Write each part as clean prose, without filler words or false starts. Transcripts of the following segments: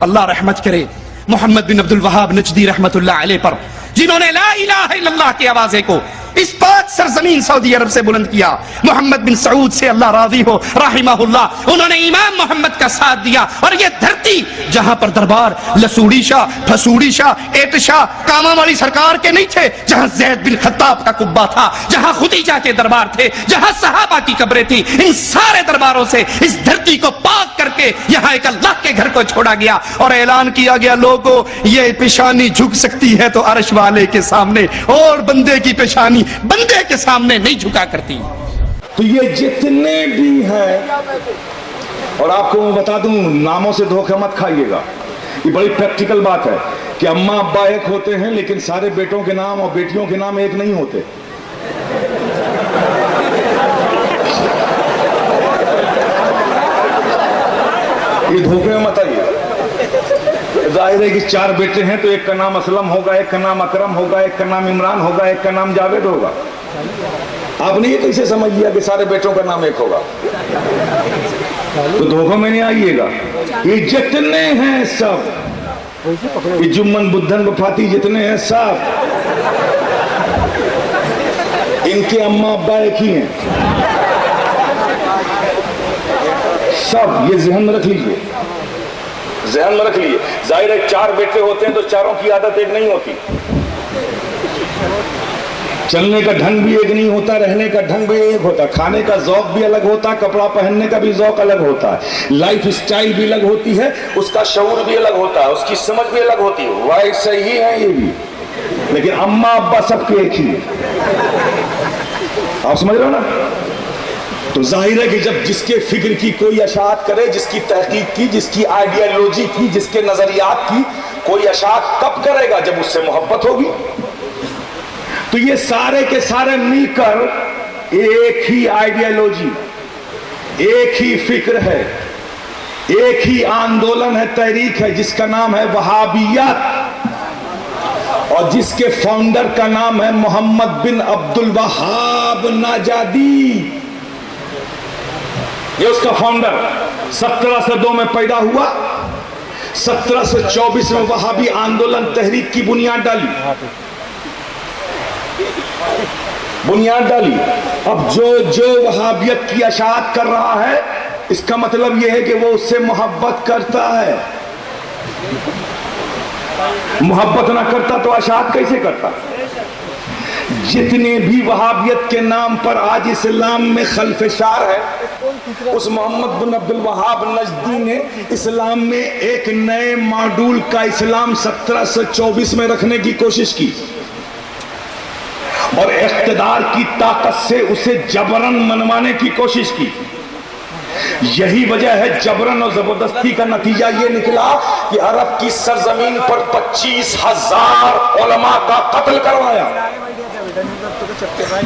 अल्लाह रहमत करे मोहम्मद बिन अब्दुल वहाब नजदी रहमतुल्लाह अलैह पर, जिन्होंने ला इलाहा इल्लल्लाह की आवाज़ को इस पाक सरजमीन सऊदी अरब से बुलंद किया। मोहम्मद बिन सऊद से अल्लाह राजी हो राहिमहुल्लाह, उन्होंने इमाम मोहम्मद का साथ दिया। और ये धरती जहां पर दरबार लसूड़ी शाह, फसूड़ी शाह, एट शाह, कामा वाली सरकार के नहीं थे, जहां जैद बिन खत्ताब का कुब्बा था, जहां खुदीजा के दरबार थे, जहां सहाबा की कब्रें थी, इन सारे दरबारों से इस धरती को पाक करके यहां एक अल्लाह के घर को छोड़ा गया और ऐलान किया गया, लोगों ये पेशानी झुक सकती है तो अर्श वाले के सामने, और बंदे की पेशानी बंदे के सामने नहीं झुका करती। तो ये जितने भी हैं, और आपको मैं बता दूं, नामों से धोखा मत खाइएगा, ये बड़ी प्रैक्टिकल बात है कि अम्मा अब्बा एक होते हैं लेकिन सारे बेटों के नाम और बेटियों के नाम एक नहीं होते। ये धोखे में मत आइए। जाहिर है कि 4 बेटे हैं तो एक का नाम असलम होगा, एक का नाम अकरम होगा, एक का नाम इमरान होगा, एक का नाम जावेद होगा। आपने ये कैसे समझ लिया कि सारे बेटों का नाम एक होगा? तो धोखों में नहीं आइएगा। ये जितने हैं सब, ये जुम्मन बुद्धन वफाती जितने हैं सब, इनके अम्मा अब्बा एक ही हैं सब। ये ज़हन में रख लीजिए, ज़हन में रख लीजिए। जाहिर है 4 बेटे होते हैं तो चारों की आदत एक नहीं होती, चलने का ढंग भी एक नहीं होता, रहने का ढंग भी एक होता, खाने का ज़ौक भी अलग होता, कपड़ा पहनने का भी ज़ौक अलग होता है, लाइफ स्टाइल भी अलग होती है, उसका शऊर भी अलग होता है, उसकी समझ भी अलग होती है। वैसे ही है ये भी, लेकिन अम्मा अब्बा सबके एक ही है। आप समझ रहे हो ना? तो जाहिर है कि जब जिसके फिक्र की कोई अशात करे, जिसकी तहकीक की, जिसकी आइडियोलॉजी की, जिसके नजरियात की कोई अशात कब करेगा? जब उससे मोहब्बत होगी। तो ये सारे के सारे मिलकर एक ही आइडियोलॉजी, एक ही फिक्र है, एक ही आंदोलन है, तहरीक है, जिसका नाम है वहाबियत, और जिसके फाउंडर का नाम है मोहम्मद बिन अब्दुल वहाब नजादी। ये उसका फाउंडर 1702 में पैदा हुआ, 1724 में वहाबी आंदोलन तहरीक की बुनियाद डाली। अब जो वहाबियत की अशात कर रहा है, इसका मतलब यह है कि वो उससे मोहब्बत करता है। मोहब्बत ना करता तो अशात कैसे करता? जितने भी वहाबियत के नाम पर आज इस्लाम में खल्फशार है, उस मोहम्मद बिन अब्दुल वहाब नजदी ने इस्लाम में एक नए मॉड्यूल का इस्लाम 1724 में रखने की कोशिश की और इख्तिदार की ताकत से उसे जबरन मनवाने की कोशिश की। यही वजह है, जबरन और जबरदस्ती का नतीजा ये निकला कि अरब की सरजमीन पर 25,000 उलमा का कत्ल करवाया।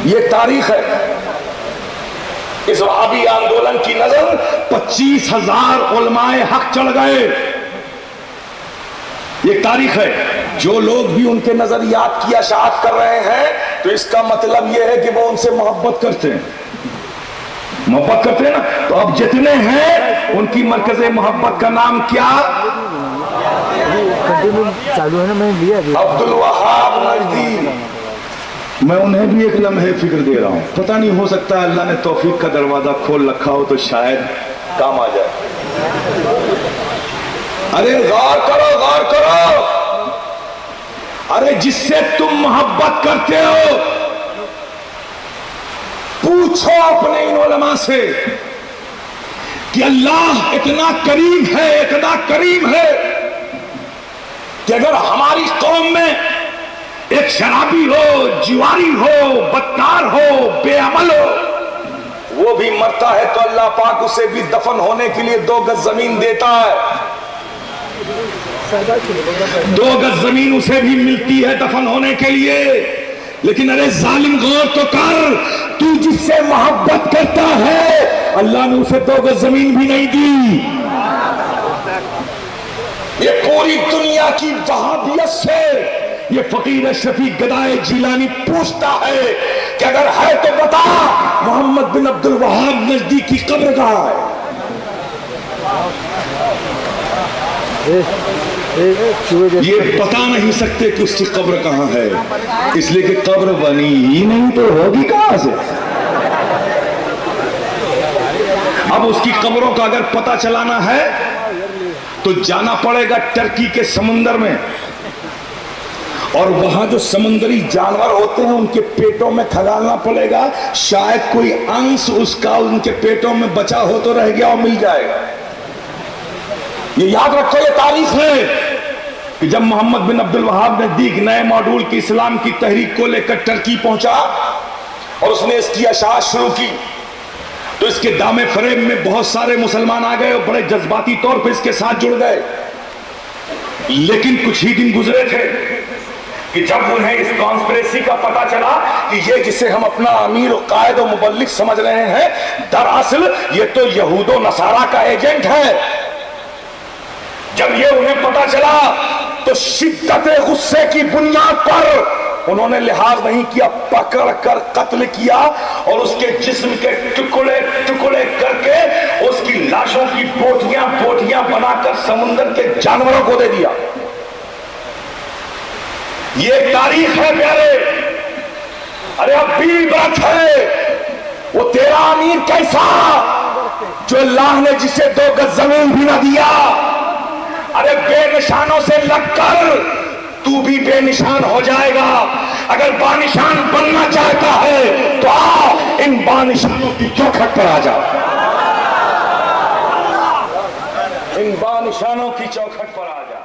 ये तारीख है। इस वहाबी आंदोलन की नजर 25,000 उलमाए हक चढ़ गए। ये तारीख है। जो लोग भी उनके नजरियात की अशात कर रहे हैं, तो इसका मतलब यह है कि वो उनसे मोहब्बत करते हैं। मोहब्बत करते हैं ना? तो अब जितने हैं उनकी मरकज़े मोहब्बत का नाम क्या? चालू है ना, मैंने लिया अब्दुल वहाब नजदी। मैं उन्हें भी एक लम्हे फिक्र दे रहा हूं। पता नहीं, हो सकता है अल्लाह ने तौफीक का दरवाजा खोल रखा हो तो शायद काम आ जाए। अरे गौर करो, गौर करो। अरे जिससे तुम मोहब्बत करते हो, पूछो अपने इन उलमा से कि अल्लाह इतना करीम है, इतना करीम है कि अगर हमारी कौम में एक शराबी हो, जुआरी हो, बदकार हो, बेअमल हो, वो भी मरता है तो अल्लाह पाक उसे भी दफन होने के लिए 2 गज जमीन देता है। 2 गज जमीन उसे भी मिलती है दफन होने के लिए। लेकिन अरे जालिम, गौर तो कर, तू जिससे मोहब्बत करता है, अल्लाह ने उसे 2 गज जमीन भी नहीं दी। ये पूरी दुनिया की वहाबियत से ये फकीर शफी गदाए जिलानी पूछता है कि अगर है तो बता, मोहम्मद बिन अब्दुल वहाब नजदी की कब्र कहां है? चूहे जैसे ये बता नहीं सकते कि उसकी कब्र कहाँ है, इसलिए कि कब्र बनी ही नहीं तो होगी कहां से। अब उसकी कब्रों का अगर पता चलाना है तो जाना पड़ेगा टर्की के समुंदर में, और वहां जो समुद्री जानवर होते हैं उनके पेटों में खगालना पड़ेगा, शायद कोई अंश उसका उनके पेटों में बचा हो तो रह गया और मिल जाएगा। ये याद रखो, ये तारीख है कि जब मोहम्मद बिन अब्दुल वहाब ने दीग नए मॉड्यूल की इस्लाम की तहरीक को लेकर टर्की पहुंचा और उसने इसकी अशात शुरू की, तो इसके दामे फरेब में बहुत सारे मुसलमान आ गए और बड़े जज्बाती तौर पर इसके साथ जुड़ गए। लेकिन कुछ ही दिन गुजरे थे कि जब उन्हें इस कॉन्स्पिरेसी का पता चला कि ये जिसे हम अपना अमीर और कायद और मुबल्लिग समझ रहे हैं, दरअसल ये तो यहूदो नसारा का एजेंट है। जब ये उन्हें पता चला तो शिद्दत गुस्से की बुनियाद पर उन्होंने लिहाज नहीं किया, पकड़ कर कत्ल किया और उसके जिस्म के टुकड़े टुकड़े करके उसकी लाशों की पोटियां पोटियां बनाकर समुद्र के जानवरों को दे दिया। ये तारीख है प्यारे। अरे अब भी बात है, वो तेरा अमीर कैसा जो अल्लाह ने जिसे 2 गज जमीन भी ना दिया। अरे बेनिशानों से लगकर तू भी बेनिशान हो जाएगा। अगर बानिशान बनना चाहता है तो आ इन बानिशानों की चौखट पर आ जा, इन बानिशानों की चौखट पर आ जा।